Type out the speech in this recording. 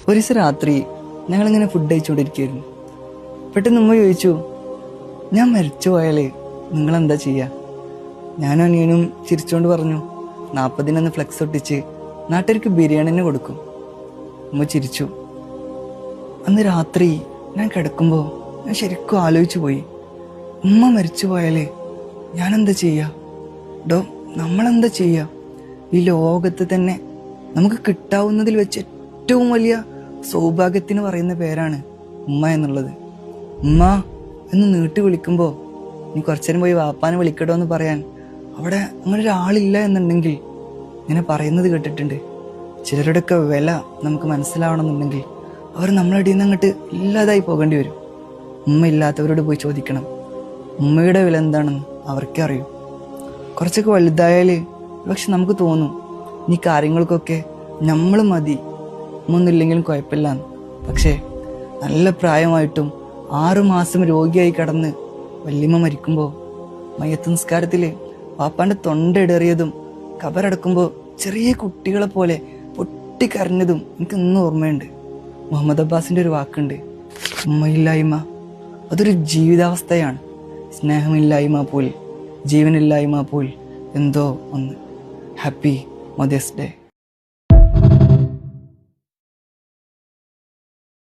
ഒരു ദിവസം രാത്രി ഞങ്ങളിങ്ങനെ ഫുഡ് കഴിച്ചുകൊണ്ടിരിക്കുകയായിരുന്നു. പെട്ടെന്ന് ഉമ്മ ചോദിച്ചു, ഞാൻ മരിച്ചു പോയാലേ നിങ്ങളെന്താ ചെയ്യുക? ഞാനും അനിയനും ചിരിച്ചുകൊണ്ട് പറഞ്ഞു, 40 ഫ്ലെക്സ് ഒട്ടിച്ച് നാട്ടുകാർക്ക് ബിരിയാണിന് കൊടുക്കും. ഉമ്മ ചിരിച്ചു. അന്ന് രാത്രി ഞാൻ കിടക്കുമ്പോൾ ഞാൻ ശരിക്കും ആലോചിച്ചു പോയി, ഉമ്മ മരിച്ചു പോയാലേ ഞാനെന്താ ചെയ്യുക? നമ്മളെന്താ ചെയ്യുക? ഈ ലോകത്ത് തന്നെ നമുക്ക് കിട്ടാവുന്നതിൽ വെച്ച് ഏറ്റവും വലിയ സൗഭാഗ്യത്തിന് പറയുന്ന പേരാണ് ഉമ്മ എന്നുള്ളത്. ഉമ്മ എന്ന് നീട്ടി വിളിക്കുമ്പോൾ നീ കുറച്ചേരം പോയി വാപ്പാനെ വിളിക്കട്ടോ എന്ന് പറയാൻ അവിടെ അങ്ങനെ ഒരാളില്ല എന്നുണ്ടെങ്കിൽ ഇങ്ങനെ പറയുന്നത് കേട്ടിട്ടുണ്ട്. ചിലരുടെയൊക്കെ വില നമുക്ക് മനസ്സിലാവണമെന്നുണ്ടെങ്കിൽ അവർ നമ്മളടിയിൽ നിന്ന് അങ്ങോട്ട് ഇല്ലാതായി പോകേണ്ടി വരും. ഉമ്മ ഇല്ലാത്തവരോട് പോയി ചോദിക്കണം, ഉമ്മയുടെ വില എന്താണെന്ന് അവർക്കേ അറിയൂ. കുറച്ചൊക്കെ വലുതായാൽ പക്ഷെ നമുക്ക് തോന്നും ഈ കാര്യങ്ങൾക്കൊക്കെ നമ്മൾ മതി, ഒന്നുമില്ലെങ്കിലും കുഴപ്പമില്ലാന്ന്. പക്ഷേ നല്ല പ്രായമായിട്ടും 6 മാസം രോഗിയായി കിടന്ന് വല്യമ്മ മരിക്കുമ്പോൾ മയ്യത്ത് നിസ്കാരത്തിൽ പാപ്പാൻ്റെ തൊണ്ട ഇടറിയതും കബറടക്കുമ്പോൾ ചെറിയ കുട്ടികളെ പോലെ പൊട്ടിക്കരഞ്ഞതും എനിക്ക് ഇന്നും ഓർമ്മയുണ്ട്. മുഹമ്മദ് അബ്ബാസിൻ്റെ ഒരു വാക്കുണ്ട്, ഉമ്മയില്ലായ്മ അതൊരു ജീവിതാവസ്ഥയാണ്, സ്നേഹമില്ലായ്മ പോൽ ജീവനില്ലായ്മ പോൽ എന്തോ ഒന്ന്. Happy mother's day.